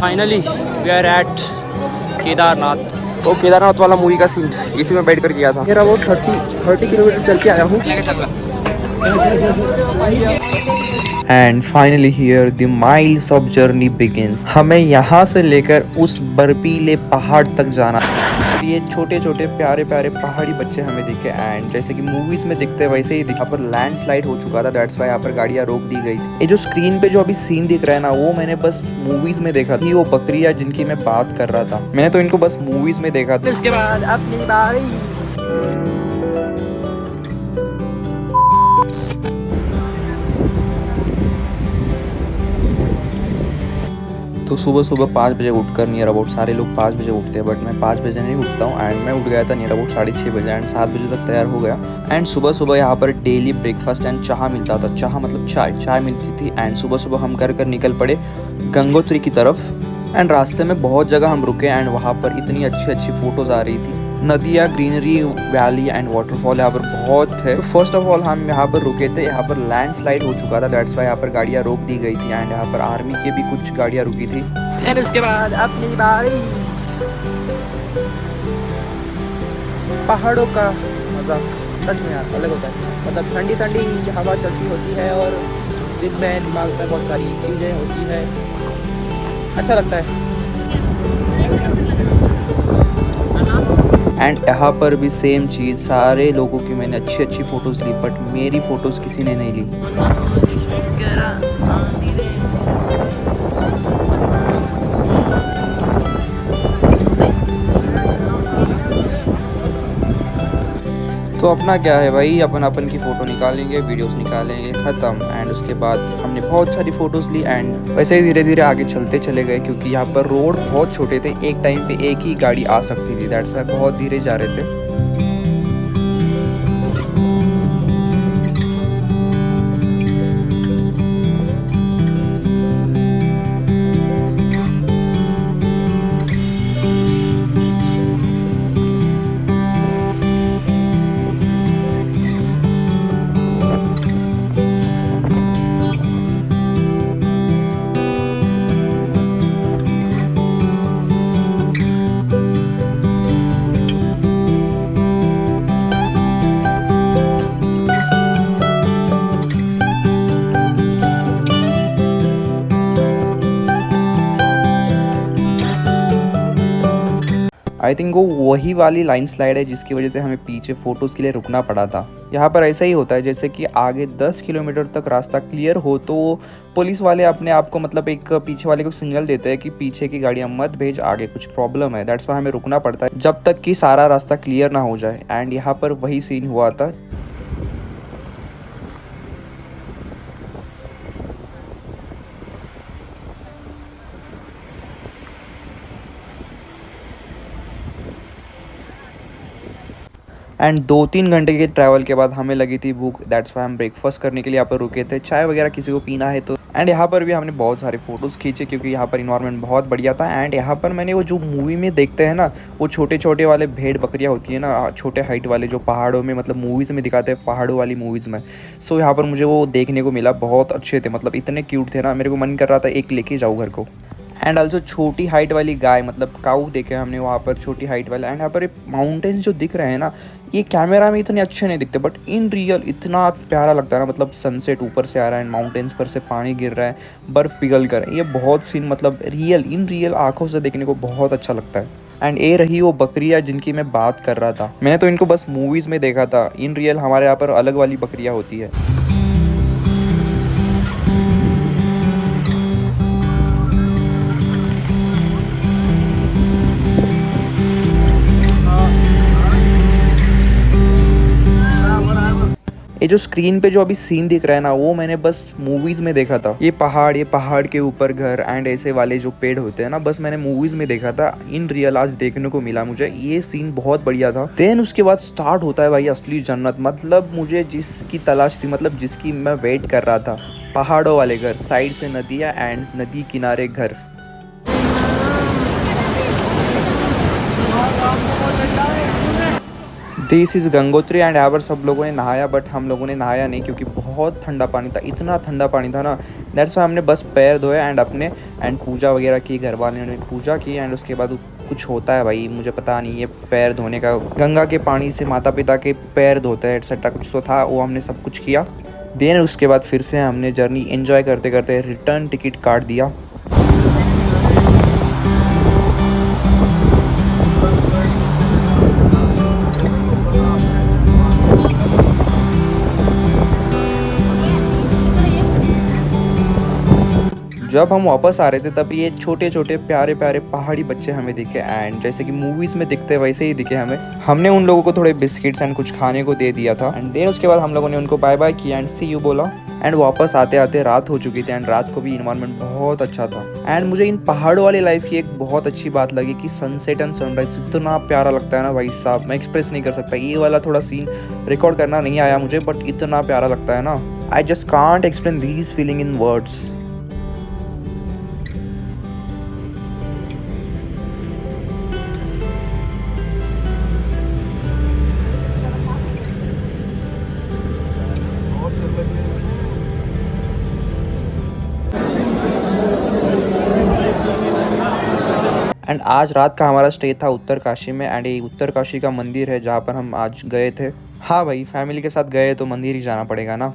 Finally we are at Kedarnath. वो केदारनाथ वाला movie का सीन इसी में बैठ कर किया था। मेरा वो 30 किलोमीटर चल के आया हूँ। And finally here the miles of journey begins. हमें यहाँ से लेकर उस बर्फीले पहाड़ तक जाना। ये छोटे छोटे प्यारे प्यारे पहाड़ी बच्चे हमें दिखे एंड जैसे कि मूवीज में दिखते हैं वैसे ही दिखा। पर लैंडस्लाइड हो चुका था, दैट्स व्हाई यहाँ पर गाड़ियाँ रोक दी गई थी। ये जो स्क्रीन पे जो अभी सीन दिख रहा है ना, वो मैंने बस मूवीज में देखा थी। वो बकरियां जिनकी मैं बात कर रहा था, मैंने तो इनको बस मूवीज में देखा था। उसके बाद अपनी बारी। तो सुबह सुबह 5 बजे उठकर नियर अबाउट सारे लोग 5 बजे उठते हैं, बट मैं 5 बजे नहीं उठता हूँ एंड मैं उठ गया था नियर अबाउट 6:30 बजे एंड 7 बजे तक तैयार हो गया। एंड सुबह सुबह यहाँ पर डेली ब्रेकफास्ट एंड चाय मिलता था। चाय मतलब चाय मिलती थी एंड सुबह सुबह हम कर निकल पड़े गंगोत्री की तरफ। एंड रास्ते में बहुत जगह हम रुके एंड वहाँ पर इतनी अच्छी अच्छी फोटोज आ रही थी। नदियाँ, ग्रीनरी, वैली एंड वाटरफॉल यहाँ पर बहुत है। तो फर्स्ट ऑफ ऑल हम यहाँ पर रुके थे। यहाँ पर लैंडस्लाइड हो चुका था, दैट्स व्हाई यहाँ पर गाड़ियाँ रोक दी गई थी एंड यहाँ पर आर्मी की भी कुछ गाड़ियाँ रुकी थी। एंड उसके बाद अपनी बारी। पहाड़ों का मज़ा सच में यार अलग होता है। मतलब ठंडी ठंडी हवा चलती होती है और दिन में दिमाग में बहुत सारी चीज़ें होती है, अच्छा लगता है। एंड यहाँ पर भी सेम चीज़, सारे लोगों की मैंने अच्छी अच्छी फ़ोटोज़ ली बट मेरी फ़ोटोज़ किसी ने नहीं ली। तो अपना क्या है भाई, अपन की फ़ोटो निकालेंगे, वीडियोस निकालेंगे, ख़त्म। एंड उसके बाद हमने बहुत सारी फ़ोटोज़ ली एंड वैसे ही धीरे धीरे आगे चलते चले गए क्योंकि यहाँ पर रोड बहुत छोटे थे। एक टाइम पे एक ही गाड़ी आ सकती थी, दैट्स वाई बहुत धीरे जा रहे थे। आई थिंक वो वही वाली लाइन स्लाइड है जिसकी वजह से हमें पीछे फ़ोटोज़ के लिए रुकना पड़ा था। यहाँ पर ऐसा ही होता है जैसे कि आगे 10 किलोमीटर तक रास्ता क्लियर हो तो पुलिस वाले अपने आप को मतलब एक पीछे वाले को सिग्नल देते हैं कि पीछे की गाड़ियाँ मत भेज, आगे कुछ प्रॉब्लम है। दैट्स वाई हमें रुकना पड़ता है जब तक कि सारा रास्ता क्लियर ना हो जाए। एंड यहाँ पर वही सीन हुआ था। एंड 2-3 घंटे के ट्रैवल के बाद हमें लगी थी भूख, दैट्स वाई हम ब्रेकफास्ट करने के लिए यहाँ पर रुके थे। चाय वगैरह किसी को पीना है तो। एंड यहाँ पर भी हमने बहुत सारे फ़ोटोज़ खींचे क्योंकि यहाँ पर इन्वायरमेंट बहुत बढ़िया था। एंड यहाँ पर मैंने वो जो मूवी में देखते हैं ना, वो छोटे छोटे वाले भेड़ बकरियाँ होती है ना, छोटे हाइट वाले जो पहाड़ों में मतलब मूवीज़ में दिखाते हैं, पहाड़ों वाली मूवीज़ में। सो यहाँ पर मुझे वो देखने को मिला, बहुत अच्छे थे, मतलब इतने क्यूट थे ना, मेरे को मन कर रहा था एक लेके जाऊँ घर को। एंड ऑल्सो छोटी हाइट वाली गाय मतलब काऊ देखे हमने वहाँ पर, छोटी हाइट वाला। एंड यहाँ पर माउंटेन्स जो दिख रहे हैं ना, ये कैमरा में इतने अच्छे नहीं दिखते बट इन रियल इतना प्यारा लगता है ना। मतलब सनसेट ऊपर से आ रहा है, माउंटेन्स पर से पानी गिर रहा है, बर्फ़ पिघल कर, ये बहुत सीन मतलब इन रियल आँखों से देखने को बहुत अच्छा लगता है। एंड ये रही वो बकरियाँ जिनकी मैं बात कर रहा था, मैंने तो इनको बस मूवीज़ में देखा था। इन रियल हमारे यहाँ पर अलग वाली बकरियाँ होती है। ये जो स्क्रीन पे जो अभी सीन दिख रहा है ना, वो मैंने बस मूवीज में देखा था। ये पहाड़ के ऊपर घर एंड ऐसे वाले जो पेड़ होते हैं ना, बस मैंने मूवीज में देखा था। इन रियल आज देखने को मिला मुझे, ये सीन बहुत बढ़िया था। देन उसके बाद स्टार्ट होता है भाई असली जन्नत। मतलब मुझे जिसकी तलाश थी, मतलब जिसकी मैं वेट कर रहा था, पहाड़ों वाले घर, साइड से नदियाँ एंड नदी किनारे घर। दिस इज़ गंगोत्री एंड यहाँ पर सब लोगों ने नहाया, बट हम लोगों ने नहाया नहीं क्योंकि बहुत ठंडा पानी था, इतना ठंडा पानी था ना। दैट्स वाई हमने बस पैर धोए एंड पूजा वगैरह की, घर वाले ने पूजा की एंड उसके बाद कुछ होता है भाई, मुझे पता नहीं, ये पैर धोने का, गंगा के पानी से माता पिता के पैर धोते हैं एट्सेट्रा, कुछ तो था वो, हमने सब कुछ किया। देन उसके बाद फिर से हमने जर्नी एंजॉय करते करते रिटर्न टिकट काट दिया। जब हम वापस आ रहे थे तब ये छोटे छोटे प्यारे प्यारे पहाड़ी बच्चे हमें दिखे एंड जैसे कि मूवीज़ में दिखते वैसे ही दिखे हमें। हमने उन लोगों को थोड़े बिस्किट्स एंड कुछ खाने को दे दिया था एंड देन उसके बाद हम लोगों ने उनको बाय बाय किया एंड सी यू बोला एंड वापस आते आते रात हो चुकी थी एंड रात को भी इन्वायरमेंट बहुत अच्छा था। एंड मुझे इन पहाड़ों वाली लाइफ की एक बहुत अच्छी बात लगी कि सनसेट एंड सनराइज इतना प्यारा लगता है ना भाई साहब, मैं एक्सप्रेस नहीं कर सकता। ये वाला थोड़ा सीन रिकॉर्ड करना नहीं आया मुझे, बट इतना प्यारा लगता है ना, I just can't explain these feeling in words. And आज रात का हमारा स्टे था उत्तरकाशी में एंड ये उत्तरकाशी का मंदिर है जहाँ पर हम आज गए थे। हाँ भाई, फैमिली के साथ गए तो मंदिर ही जाना पड़ेगा ना।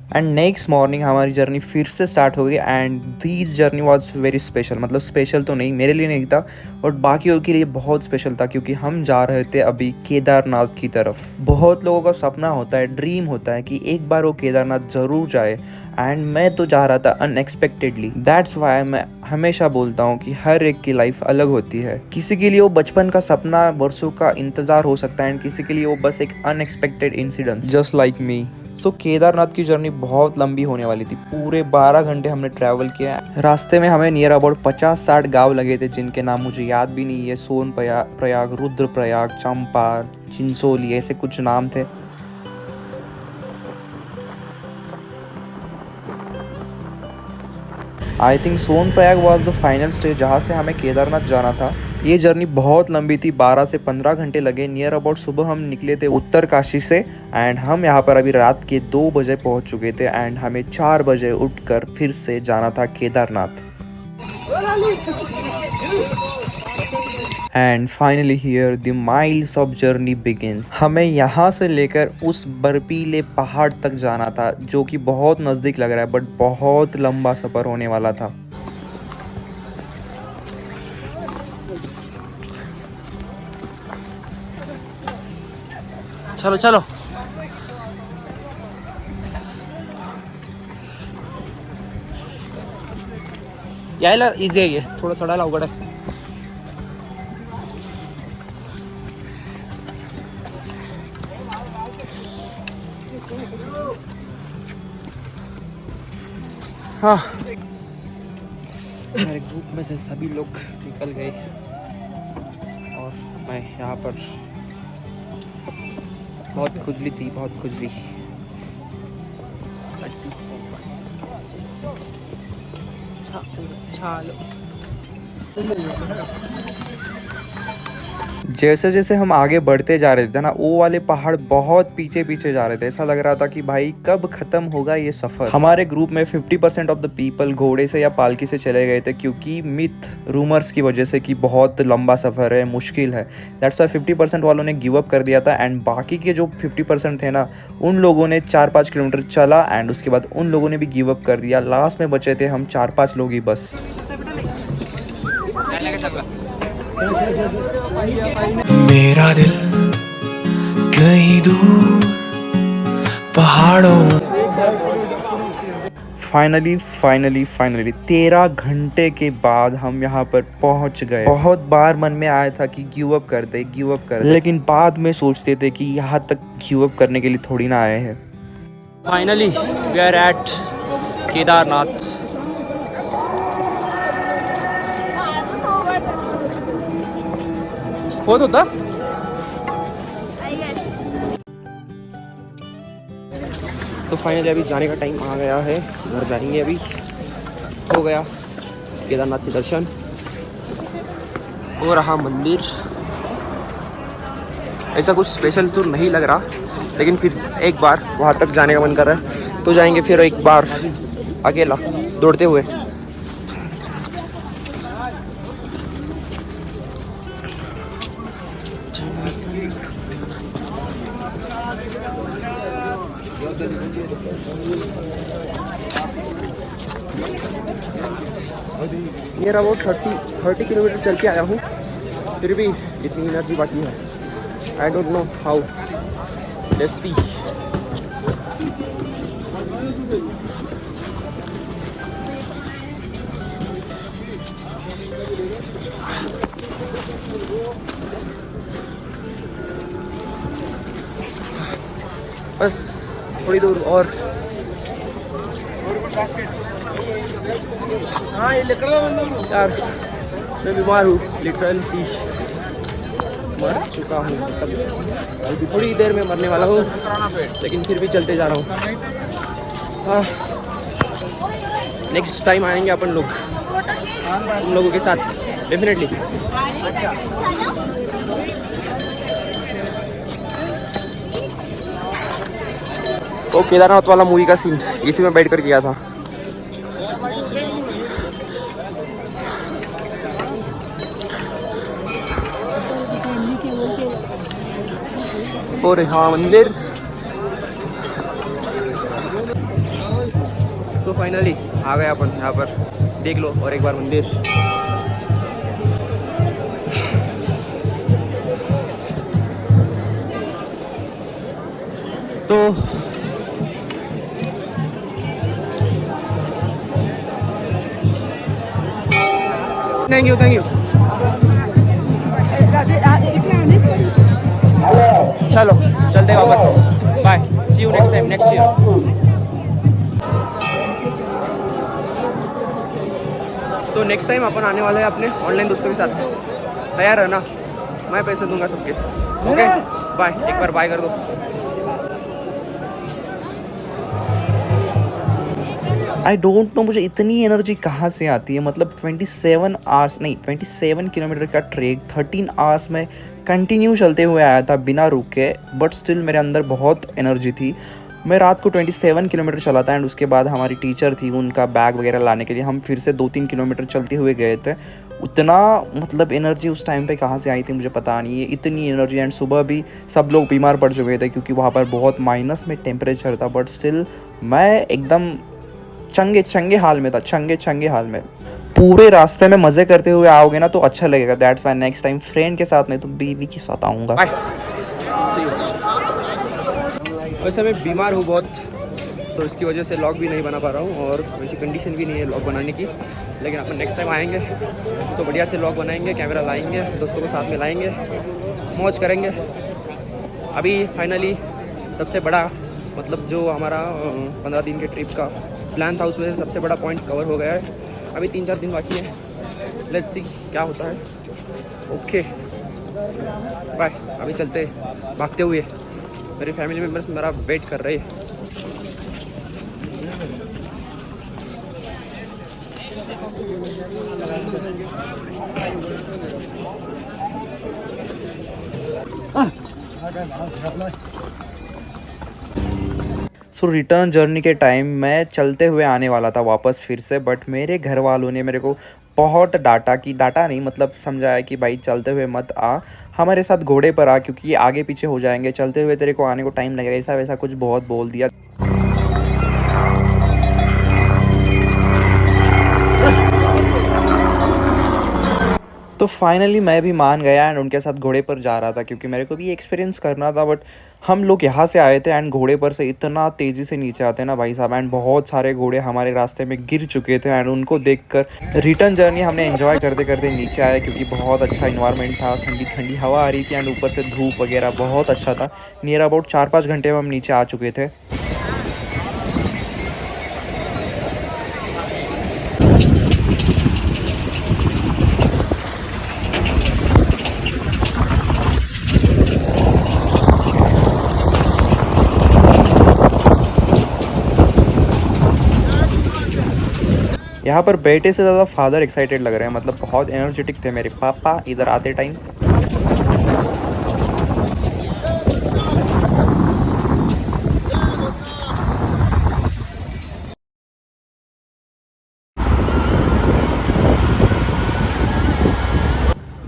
एंड नेक्स्ट मॉर्निंग हमारी जर्नी फिर से स्टार्ट हो गई and this journey was very special, मतलब स्पेशल तो नहीं, मेरे लिए नहीं था और बाकियों के लिए बहुत स्पेशल था क्योंकि हम जा रहे थे अभी केदारनाथ की तरफ। बहुत लोगों का सपना होता है, ड्रीम होता है कि एक बार वो केदारनाथ ज़रूर जाए एंड मैं तो जा रहा था अनएक्सपेक्टेडली। दैट्स वाई मैं हमेशा बोलता हूँ कि हर एक की लाइफ अलग होती है। किसी के लिए वो बचपन का सपना, वर्षों का इंतज़ार हो सकता है एंड किसी के लिए वो बस एक unexpected incident, just like me. So Kedarnath की जर्नी बहुत लंबी होने वाली थी, पूरे 12 घंटे हमने ट्रैवल किया। रास्ते में हमें नियर अबाउट 50-60 गांव लगे थे जिनके नाम मुझे याद भी नहीं है। सोन प्रयाग, रुद्रप्रयाग, चंपा, चिंचोली, ऐसे कुछ नाम थे। I think Sonprayag was the final stage जहाँ से हमें केदारनाथ जाना था। ये जर्नी बहुत लंबी थी, 12 से 15 घंटे लगे। नियर अबाउट सुबह हम निकले थे उत्तरकाशी से एंड हम यहाँ पर अभी रात के 2 बजे पहुँच चुके थे एंड हमें 4 बजे उठकर फिर से जाना था Kedarnath. And finally here the miles of journey begins. हमें यहाँ से लेकर उस बर्फीले पहाड़ तक जाना था जो कि बहुत नज़दीक लग रहा है बट बहुत लंबा सफ़र होने वाला था। चलो चलो। यायला इझी आहे, थोडं चढायला अवघड आहे। हाँ, हमारे ग्रुप में से सभी लोग निकल गए और मैं यहाँ पर, बहुत खुजली थी, बहुत खुजली। जैसे जैसे हम आगे बढ़ते जा रहे थे ना, वो वाले पहाड़ बहुत पीछे पीछे जा रहे थे। ऐसा लग रहा था कि भाई कब खत्म होगा ये सफर। हमारे ग्रुप में 50% ऑफ द पीपल घोड़े से या पालकी से चले गए थे क्योंकि मिथ रूमर्स की वजह से कि बहुत लंबा सफर है, मुश्किल है। दैट्स वाई 50% वालों ने गिव अप कर दिया था एंड बाकी के जो 50% थे ना, उन लोगों ने 4-5 किलोमीटर चला एंड उसके बाद उन लोगों ने भी गिव अप कर दिया। लास्ट में बचे थे हम 4-5 लोग ही बस। मेरा दिल कहीं दूर पहाड़ों। फाइनली 13 घंटे के बाद हम यहाँ पर पहुँच गए। बहुत बार मन में आया था कि गिव अप कर दे, लेकिन बाद में सोचते थे कि यहाँ तक गिव अप करने के लिए थोड़ी ना आए हैं। Finally we are at Kedarnath. होत होता। तो फाइनली अभी जाने का टाइम आ गया है, घर जाएंगे अभी हो गया केदारनाथ के दर्शन, हो रहा मंदिर। ऐसा कुछ स्पेशल तो नहीं लग रहा, लेकिन फिर एक बार वहाँ तक जाने का मन कर रहा है तो जाएंगे फिर एक बार अकेला दौड़ते हुए। मेरा वो 30 किलोमीटर चल के आया हूँ, फिर भी इतनी एनर्जी बाकी है। I don't know how, let's see. बस थोड़ी दूर और। हाँ ये यार मैं बीमार हूँ, लिटरली मर चुका हूँ, मतलब अभी थोड़ी देर में मरने वाला हूँ, लेकिन फिर भी चलते जा रहा हूँ। हाँ, नेक्स्ट टाइम आएंगे अपन लोग उन लोगों के साथ डेफिनेटली। वो केदारनाथ वाला मूवी का सीन इसी में बैठ कर किया था। और हाँ मंदिर तो फाइनली आ गए अपन यहाँ पर, देख लो और एक बार मंदिर। तो थैंक यू चलो चलते वापस, bye, see you next time, next year. तो नेक्स्ट टाइम अपन आने वाले हैं अपने ऑनलाइन दोस्तों के साथ, तैयार रहना, मैं पैसे दूंगा सबके। ओके बाय, एक बार बाय कर दो। आई डोंट नो मुझे इतनी एनर्जी कहाँ से आती है। मतलब 27 किलोमीटर का ट्रेक 13 आवर्स में कंटिन्यू चलते हुए आया था बिना रुके, बट स्टिल मेरे अंदर बहुत एनर्जी थी। मैं रात को 27 किलोमीटर चला था एंड उसके बाद हमारी टीचर थी, उनका बैग वगैरह लाने के लिए हम फिर से 2-3 किलोमीटर चलते हुए गए थे। उतना मतलब एनर्जी उस टाइम पे कहाँ से आई थी मुझे पता नहीं है, इतनी एनर्जी। एंड सुबह भी सब लोग बीमार पड़ चुके थे क्योंकि वहाँ पर बहुत माइनस में टेम्परेचर था, बट स्टिल मैं एकदम चंगे हाल में था, चंगे हाल में। पूरे रास्ते में मज़े करते हुए आओगे ना तो अच्छा लगेगा। That's why next time friend के साथ नहीं तो बीवी के साथ आऊँगा। वैसे मैं बीमार हूँ बहुत, तो इसकी वजह से व्लॉग भी नहीं बना पा रहा हूँ और वैसी कंडीशन भी नहीं है व्लॉग बनाने की, लेकिन अपन नेक्स्ट टाइम आएंगे तो बढ़िया से व्लॉग बनाएंगे, कैमरा लाएंगे, दोस्तों को साथ में लाएंगे, मौज करेंगे। अभी फाइनली सबसे बड़ा मतलब जो हमारा 15 दिन के ट्रिप का प्लान था उसमें सबसे बड़ा पॉइंट कवर हो गया है। अभी 3-4 दिन बाकी है, लेट्स सी क्या होता है। ओके बाय, अभी चलते भागते हुए। मेरी फैमिली मेम्बर्स मेरा वेट कर रहे हैं। सो रिटर्न जर्नी के टाइम मैं चलते हुए आने वाला था वापस फिर से, बट मेरे घर वालों ने मेरे को बहुत डांटा नहीं, मतलब समझाया कि भाई चलते हुए मत आ, हमारे साथ घोड़े पर आ क्योंकि ये आगे पीछे हो जाएंगे, चलते हुए तेरे को आने को टाइम लगेगा, ऐसा वैसा कुछ बहुत बोल दिया। तो फाइनली मैं भी मान गया एंड उनके साथ घोड़े पर जा रहा था क्योंकि मेरे को भी एक्सपीरियंस करना था। बट हम लोग यहाँ से आए थे एंड घोड़े पर से इतना तेज़ी से नीचे आते हैं ना भाई साहब, एंड बहुत सारे घोड़े हमारे रास्ते में गिर चुके थे एंड उनको देखकर रिटर्न जर्नी हमने एंजॉय करते करते नीचे आए क्योंकि बहुत अच्छा इन्वायरमेंट था, ठंडी ठंडी हवा आ रही थी एंड ऊपर से धूप वगैरह बहुत अच्छा था। नियर अबाउट 4-5 घंटे में हम नीचे आ चुके थे। यहाँ पर बेटे से ज़्यादा फादर एक्साइटेड लग रहे हैं, मतलब बहुत एनर्जेटिक थे मेरे पापा इधर आते टाइम।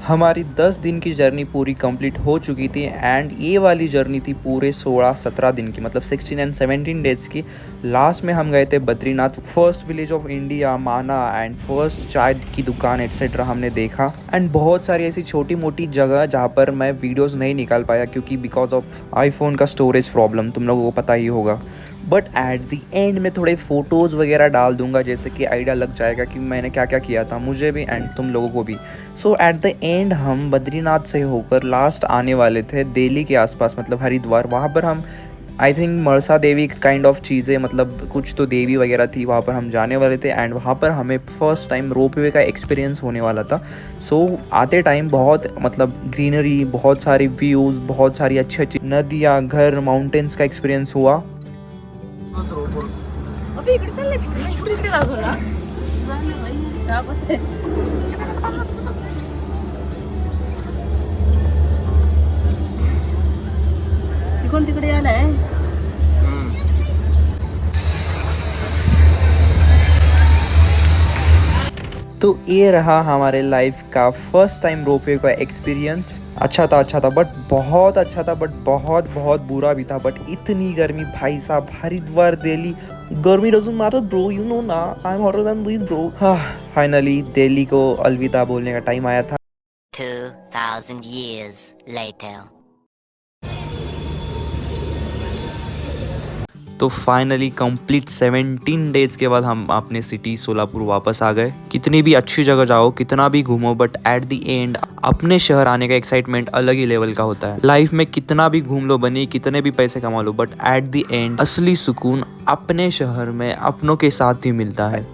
हमारी 10 दिन की जर्नी पूरी कंप्लीट हो चुकी थी एंड ये वाली जर्नी थी पूरे 16-17 दिन की, मतलब 16 एंड 17 डेज़ की। लास्ट में हम गए थे Badrinath, first village of India माना एंड फर्स्ट चाय की दुकान एट्सेट्रा हमने देखा एंड बहुत सारी ऐसी छोटी मोटी जगह जहाँ पर मैं वीडियोस नहीं निकाल पाया क्योंकि बिकॉज ऑफ आईफोन का स्टोरेज प्रॉब्लम, तुम लोगों को पता ही होगा। बट एट द एंड में थोड़े फ़ोटोज़ वगैरह डाल दूंगा जैसे कि आइडिया लग जाएगा कि मैंने क्या क्या किया था, मुझे भी एंड तुम लोगों को भी। सो एट द एंड हम बद्रीनाथ से होकर लास्ट आने वाले थे दिल्ली के आसपास, मतलब हरिद्वार। वहाँ पर हम I think मरसा Devi kind of चीज़ें, मतलब कुछ तो देवी वगैरह थी, वहाँ पर हम जाने वाले थे एंड वहाँ पर हमें फर्स्ट टाइम रोपवे का एक्सपीरियंस होने वाला था। सो आते टाइम बहुत मतलब ग्रीनरी, बहुत सारी व्यूज़, बहुत सारी अच्छी अच्छी नदियाँ, घर, माउंटेन्स का एक्सपीरियंस हुआ। अबे इकडे चालले फिरायला, इकडे दाखवला तिकडून तिकडे आलाय. तो ये रहा हमारे लाइफ का फर्स्ट टाइम रोपवे का एक्सपीरियंस। अच्छा था बट बहुत अच्छा था, बट बहुत बहुत बुरा भी था। बट इतनी गर्मी भाई साहब, हरिद्वार दिल्ली, गर्मी doesn't matter bro, you know ना, I am hotter than this bro. Finally Delhi को अलविदा बोलने का टाइम आया था। 2000 years later. तो फाइनली कंप्लीट 17 डेज के बाद हम अपने सिटी सोलापुर वापस आ गए। कितनी भी अच्छी जगह जाओ, कितना भी घूमो, बट एट द एंड अपने शहर आने का एक्साइटमेंट अलग ही लेवल का होता है। लाइफ में कितना भी घूम लो, बनी कितने भी पैसे कमा लो, बट एट द एंड असली सुकून अपने शहर में अपनों के साथ ही मिलता है।